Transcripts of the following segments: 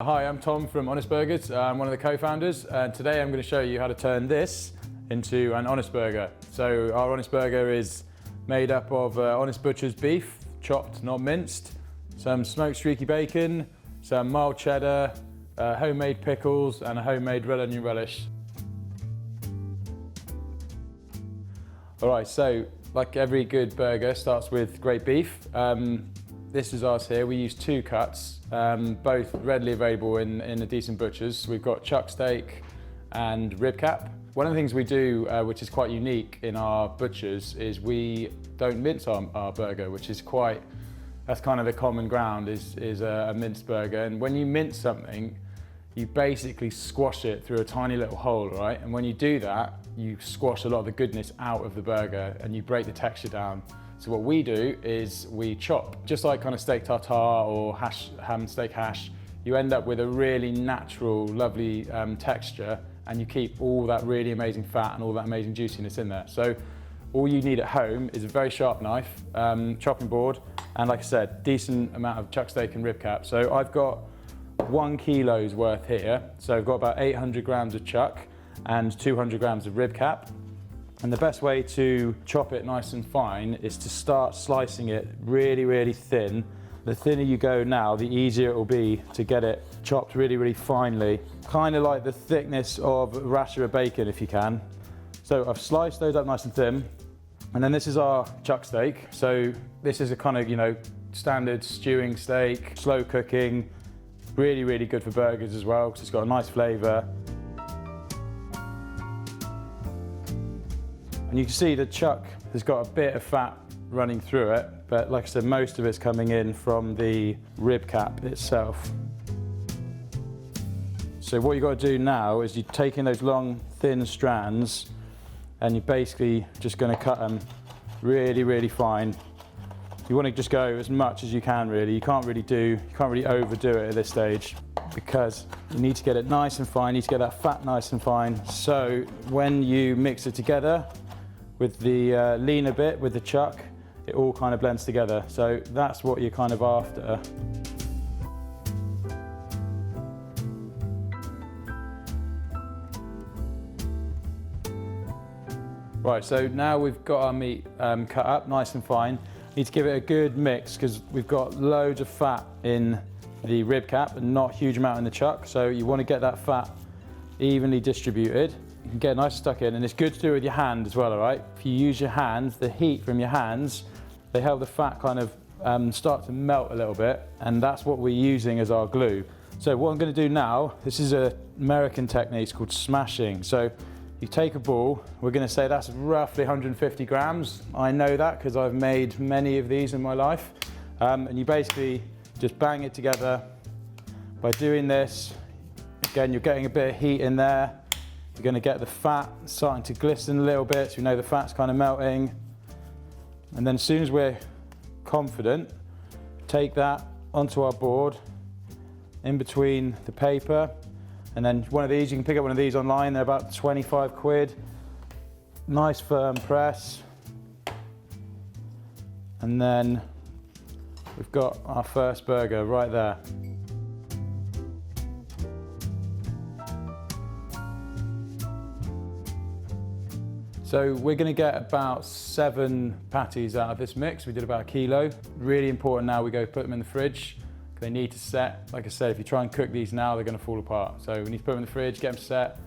Hi, I'm Tom from Honest Burgers. I'm one of the co-founders, and today I'm going to show you how to turn this into an Honest Burger. So our Honest Burger is made up of Honest Butcher's beef, chopped, not minced, some smoked streaky bacon, some mild cheddar, homemade pickles, and a homemade red onion relish. All right, so like every good burger starts with great beef. This is ours here. We use two cuts, both readily available in a decent butcher's. We've got chuck steak and rib cap. One of the things we do, which is quite unique in our butchers, is we don't mince our burger, which is that's kind of the common ground, is a minced burger. And when you mince something, you basically squash it through a tiny little hole, right? And when you do that, you squash a lot of the goodness out of the burger and you break the texture down. So what we do is we chop, just like kind of steak tartare or ham steak hash. You end up with a really natural, lovely texture, and you keep all that really amazing fat and all that amazing juiciness in there. So all you need at home is a very sharp knife, chopping board, and like I said, decent amount of chuck steak and rib cap. So I've got 1 kilo's worth here. So I've got about 800 grams of chuck and 200 grams of rib cap. And the best way to chop it nice and fine is to start slicing it really, really thin. The thinner you go now, the easier it will be to get it chopped really, really finely. Kind of like the thickness of a rasher of bacon if you can. So I've sliced those up nice and thin. And then this is our chuck steak. So this is a kind of, standard stewing steak, slow cooking, really, really good for burgers as well because it's got a nice flavor. And you can see the chuck has got a bit of fat running through it, but like I said, most of it's coming in from the rib cap itself. So what you've got to do now is you're taking those long, thin strands and you're basically just going to cut them really, really fine. You want to just go as much as you can, really. You can't really overdo it at this stage because you need to get it nice and fine, you need to get that fat nice and fine. So when you mix it together, with the leaner bit, with the chuck, it all kind of blends together. So that's what you're kind of after. Right, so now we've got our meat cut up nice and fine. Need to give it a good mix because we've got loads of fat in the rib cap and not a huge amount in the chuck. So you want to get that fat evenly distributed. You can get it nice and stuck in, and it's good to do it with your hand as well, all right? If you use your hands, the heat from your hands, they help the fat kind of start to melt a little bit, and that's what we're using as our glue. So what I'm going to do now, this is an American technique, it's called smashing. So you take a ball, we're going to say that's roughly 150 grams. I know that because I've made many of these in my life. And you basically just bang it together. By doing this, again, you're getting a bit of heat in there. You're going to get the fat starting to glisten a little bit, so you know the fat's kind of melting. And then as soon as we're confident, take that onto our board, in between the paper, and then one of these, you can pick up one of these online, they're about 25 quid. Nice firm press. And then we've got our first burger right there. So we're going to get about 7 patties out of this mix. We did about 1 kilo. Really important now we go put them in the fridge. They need to set. Like I said, if you try and cook these now, they're going to fall apart. So we need to put them in the fridge, get them set,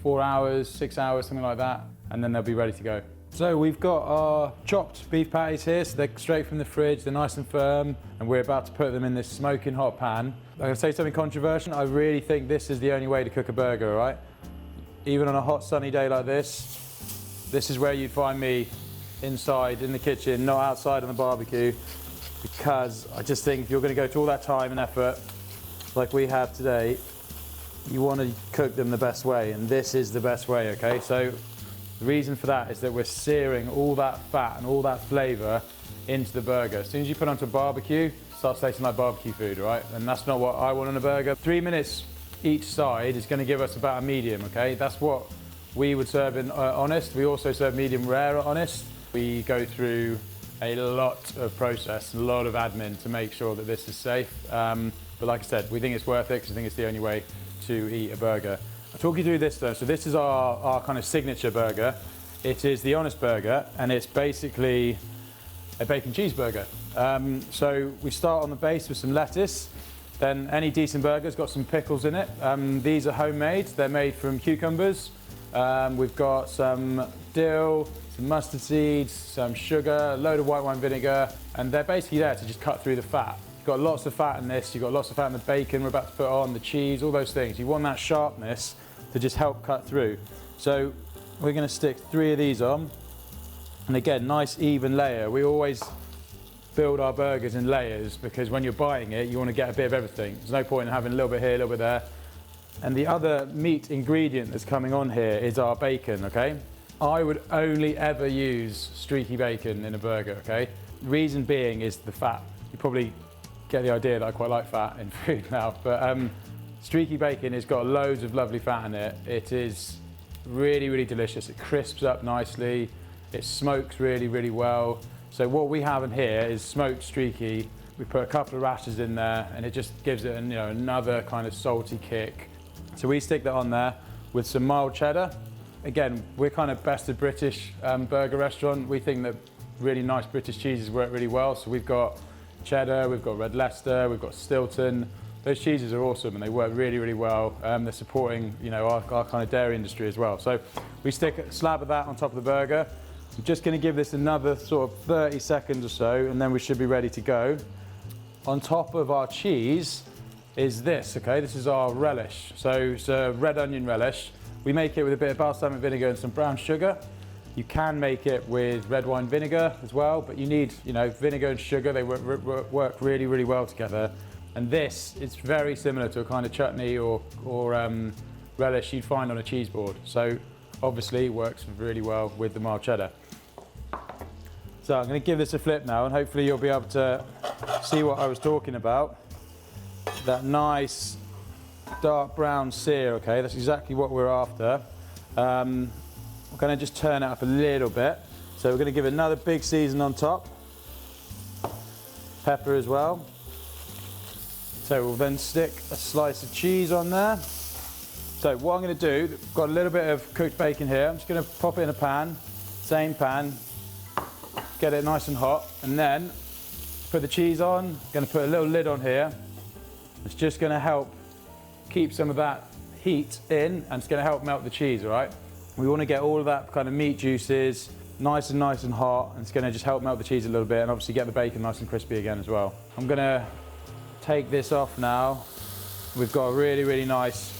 4 hours, 6 hours, something like that, and then they'll be ready to go. So we've got our chopped beef patties here, so they're straight from the fridge, they're nice and firm, and we're about to put them in this smoking hot pan. I'm going to say something controversial. I really think this is the only way to cook a burger, all right? Even on a hot sunny day like this is where you'd find me inside in the kitchen, not outside on the barbecue, because I just think if you're going to go to all that time and effort like we have today, you want to cook them the best way, and this is the best way, okay? So the reason for that is that we're searing all that fat and all that flavour into the burger. As soon as you put it onto a barbecue, it starts tasting like barbecue food, right? And that's not what I want on a burger. 3 minutes each side is going to give us about a medium, okay? That's what we would serve in Honest. We also serve medium rare at Honest. We go through a lot of process, a lot of admin to make sure that this is safe. But like I said, we think it's worth it because I think it's the only way to eat a burger. I'll talk you through this though. So this is our kind of signature burger. It is the Honest Burger, and it's basically a bacon cheeseburger. So we start on the base with some lettuce. Then any decent burger's got some pickles in it. These are homemade. They're made from cucumbers. We've got some dill, some mustard seeds, some sugar, a load of white wine vinegar, and they're basically there to just cut through the fat. You've got lots of fat in this. You've got lots of fat in the bacon we're about to put on, the cheese, all those things. You want that sharpness to just help cut through. So we're going to stick 3 of these on. And again, nice even layer. We always build our burgers in layers because when you're buying it, you want to get a bit of everything. There's no point in having a little bit here, a little bit there. And the other meat ingredient that's coming on here is our bacon, okay? I would only ever use streaky bacon in a burger, okay? Reason being is the fat. You probably get the idea that I quite like fat in food now, but streaky bacon has got loads of lovely fat in it. It is really, really delicious. It crisps up nicely. It smokes really, really well. So what we have in here is smoked streaky. We put a couple of rashers in there and it just gives it another kind of salty kick. So we stick that on there with some mild cheddar. Again, we're kind of best of British burger restaurant. We think that really nice British cheeses work really well. So we've got cheddar, we've got red Leicester, we've got Stilton. Those cheeses are awesome and they work really, really well. They're supporting our kind of dairy industry as well. So we stick a slab of that on top of the burger. I'm just going to give this another sort of 30 seconds or so and then we should be ready to go. On top of our cheese is this, okay? This is our relish. So it's a red onion relish. We make it with a bit of balsamic vinegar and some brown sugar. You can make it with red wine vinegar as well, but you need, vinegar and sugar. They work really, really well together. And this is very similar to a kind of chutney or relish you'd find on a cheese board. So obviously it works really well with the mild cheddar. So I'm going to give this a flip now and hopefully you'll be able to see what I was talking about. That nice dark brown sear, okay, that's exactly what we're after. We're going to just turn it up a little bit. So we're going to give it another big season on top. Pepper as well. So we'll then stick a slice of cheese on there. So what I'm going to do, I've got a little bit of cooked bacon here. I'm just going to pop it in a pan, same pan, get it nice and hot, and then put the cheese on. I'm going to put a little lid on here. It's just going to help keep some of that heat in, and it's going to help melt the cheese, all right? We want to get all of that kind of meat juices nice and hot, and it's going to just help melt the cheese a little bit and obviously get the bacon nice and crispy again as well. I'm going to take this off now. We've got a really, really nice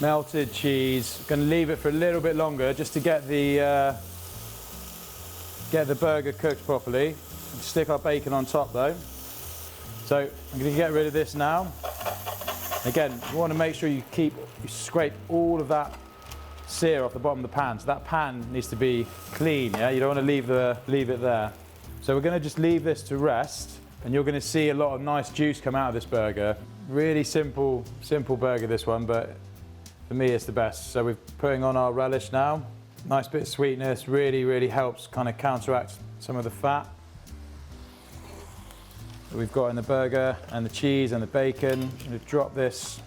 melted cheese. Going to leave it for a little bit longer just to get the burger cooked properly. Stick our bacon on top though. So I'm going to get rid of this now. Again, you want to make sure you scrape all of that sear off the bottom of the pan. So that pan needs to be clean, yeah? You don't want to leave it there. So we're going to just leave this to rest and you're going to see a lot of nice juice come out of this burger. Really simple burger this one, but for me it's the best. So we're putting on our relish now. Nice bit of sweetness, really helps kind of counteract some of the fat that we've got in the burger and the cheese and the bacon. I'm going to drop this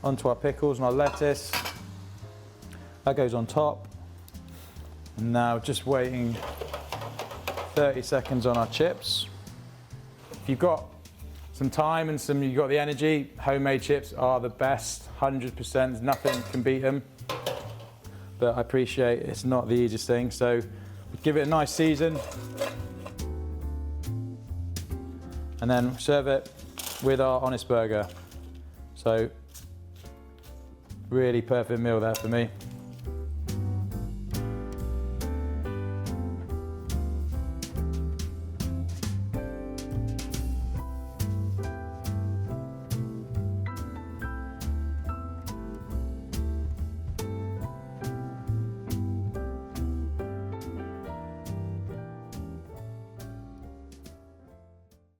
onto our pickles and our lettuce. That goes on top. And now just waiting 30 seconds on our chips. If you've got some time and you've got the energy, homemade chips are the best, 100%. Nothing can beat them. But I appreciate it's not the easiest thing. So give it a nice season. And then serve it with our Honest Burger. So really perfect meal there for me.